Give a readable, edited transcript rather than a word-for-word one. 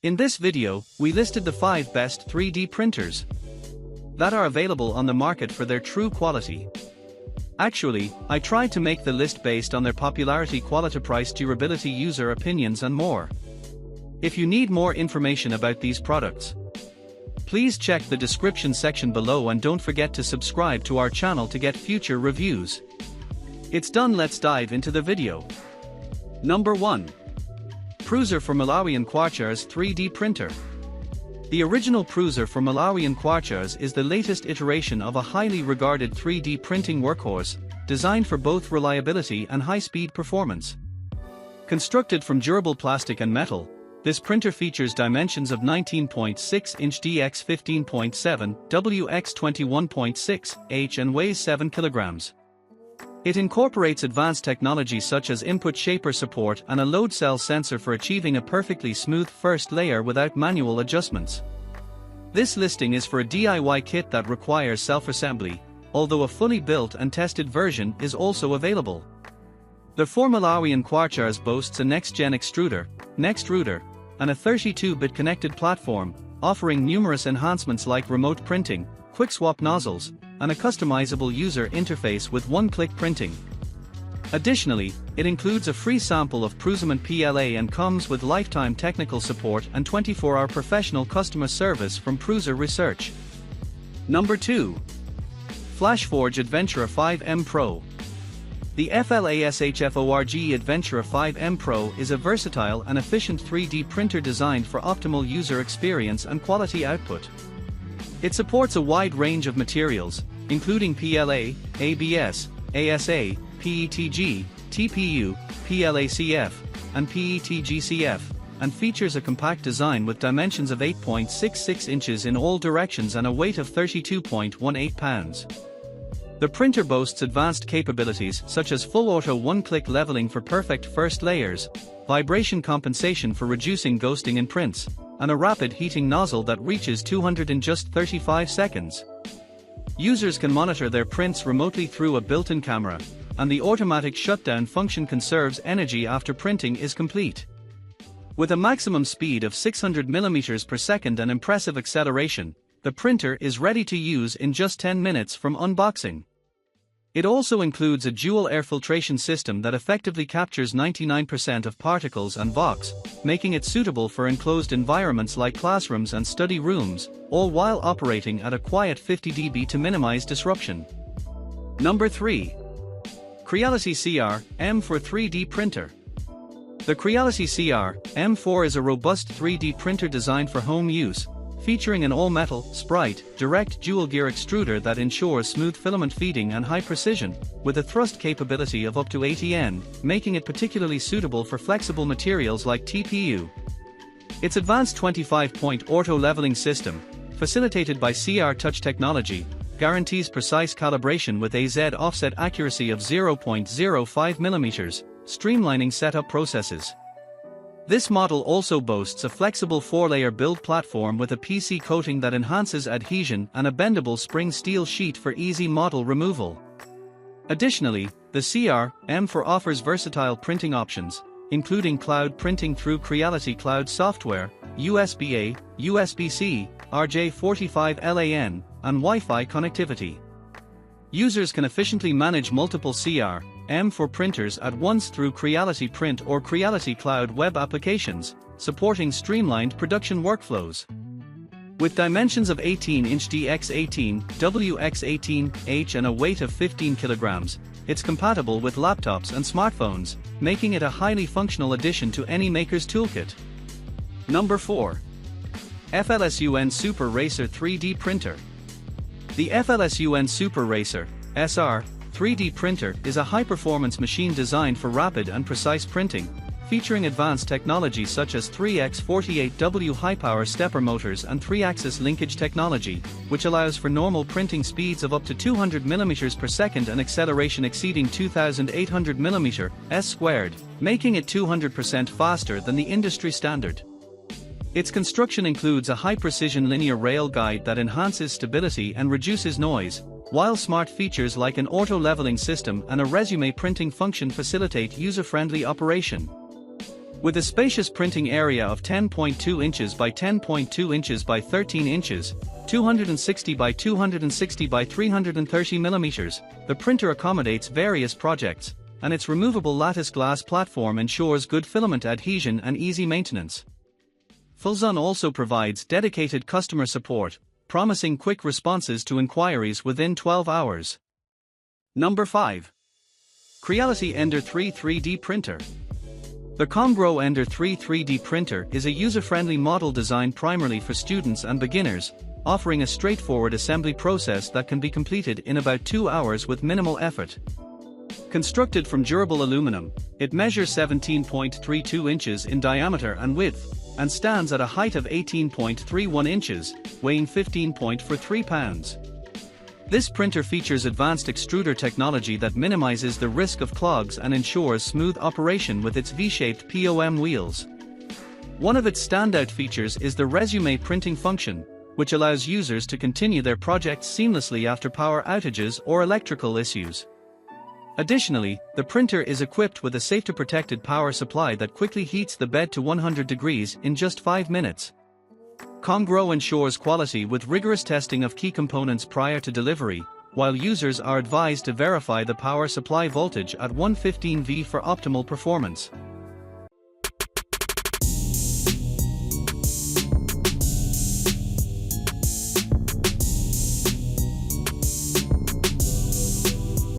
In this video, we listed the 5 best 3D printers that are available on the market for their true quality. Actually, I tried to make the list based on their popularity, quality, price, durability, user opinions and more. If you need more information about these products, please check the description section below and don't forget to subscribe to our channel to get future reviews. It's done, let's dive into the video. Number 1. Prusa for Malawi MK4's 3D printer. The original Prusa for Malawi MK4 is the latest iteration of a highly regarded 3D printing workhorse, designed for both reliability and high-speed performance. Constructed from durable plastic and metal, this printer features dimensions of 19.6 inch x 15.7 x 21.6 h and weighs 7 kilograms. It incorporates advanced technology such as input shaper support and a load cell sensor for achieving a perfectly smooth first layer without manual adjustments. This listing is for a DIY kit that requires self-assembly, although a fully built and tested version is also available. The for Malawi MK4 boasts a next-gen extruder, next router, and a 32-bit connected platform, offering numerous enhancements like remote printing, quick swap nozzles, and a customizable user interface with one-click printing. Additionally, it includes a free sample of Prusa PLA and comes with lifetime technical support and 24-hour professional customer service from Prusa Research. Number 2. FLASHFORGE Adventurer 5M Pro. The FLASHFORGE Adventurer 5M Pro is a versatile and efficient 3D printer designed for optimal user experience and quality output. It supports a wide range of materials, including PLA, ABS, ASA, PETG, TPU, PLACF, and PETGCF, and features a compact design with dimensions of 8.66 inches in all directions and a weight of 32.18 pounds. The printer boasts advanced capabilities such as full auto one-click leveling for perfect first layers, vibration compensation for reducing ghosting in prints, and a rapid heating nozzle that reaches 200 in just 35 seconds. Users can monitor their prints remotely through a built-in camera, and the automatic shutdown function conserves energy after printing is complete. With a maximum speed of 600 mm per second and impressive acceleration, the printer is ready to use in just 10 minutes from unboxing. It also includes a dual air filtration system that effectively captures 99% of particles and VOX, making it suitable for enclosed environments like classrooms and study rooms, all while operating at a quiet 50 dB to minimize disruption. Number 3. Creality CR M4 3D printer. The Creality CR M4 is a robust 3D printer designed for home use, featuring an all-metal, Sprite, direct dual-gear extruder that ensures smooth filament feeding and high precision, with a thrust capability of up to 80 N, making it particularly suitable for flexible materials like TPU. Its advanced 25-point auto-leveling system, facilitated by CR Touch technology, guarantees precise calibration with AZ offset accuracy of 0.05 mm, streamlining setup processes. This model also boasts a flexible 4-layer build platform with a PC coating that enhances adhesion and a bendable spring steel sheet for easy model removal. Additionally, the CR M4 offers versatile printing options, including cloud printing through Creality Cloud software, USB-A, USB-C, RJ45 and Wi-Fi connectivity. Users can efficiently manage multiple CR M4 printers at once through Creality Print or Creality Cloud web applications, supporting streamlined production workflows. With dimensions of 18 inch x 18, x 18, h and a weight of 15 kilograms, it's compatible with laptops and smartphones, making it a highly functional addition to any maker's toolkit. Number 4. FLSUN Super Racer 3D printer. The FLSUN Super Racer SR 3D printer is a high-performance machine designed for rapid and precise printing, featuring advanced technology such as 3x48W high-power stepper motors and 3-axis linkage technology, which allows for normal printing speeds of up to 200 mm per second and acceleration exceeding 2800 mm², making it 200% faster than the industry standard. Its construction includes a high-precision linear rail guide that enhances stability and reduces noise, while smart features like an auto-leveling system and a resume printing function facilitate user-friendly operation. With a spacious printing area of 10.2 inches by 10.2 inches by 13 inches, 260 by 260 by 330 millimeters, the printer accommodates various projects, and its removable lattice glass platform ensures good filament adhesion and easy maintenance. FLSUN also provides dedicated customer support, promising quick responses to inquiries within 12 hours. Number 5. Creality Ender 3 3D Printer. The Comgrow Ender 3 3D printer is a user-friendly model designed primarily for students and beginners, offering a straightforward assembly process that can be completed in about 2 hours with minimal effort. Constructed from durable aluminum, it measures 17.32 inches in diameter and width, and stands at a height of 18.31 inches, weighing 15.43 pounds. This printer features advanced extruder technology that minimizes the risk of clogs and ensures smooth operation with its V-shaped POM wheels. One of its standout features is the resume printing function, which allows users to continue their projects seamlessly after power outages or electrical issues. Additionally, the printer is equipped with a safety-protected power supply that quickly heats the bed to 100 degrees in just 5 minutes. Comgrow ensures quality with rigorous testing of key components prior to delivery, while users are advised to verify the power supply voltage at 115 V for optimal performance.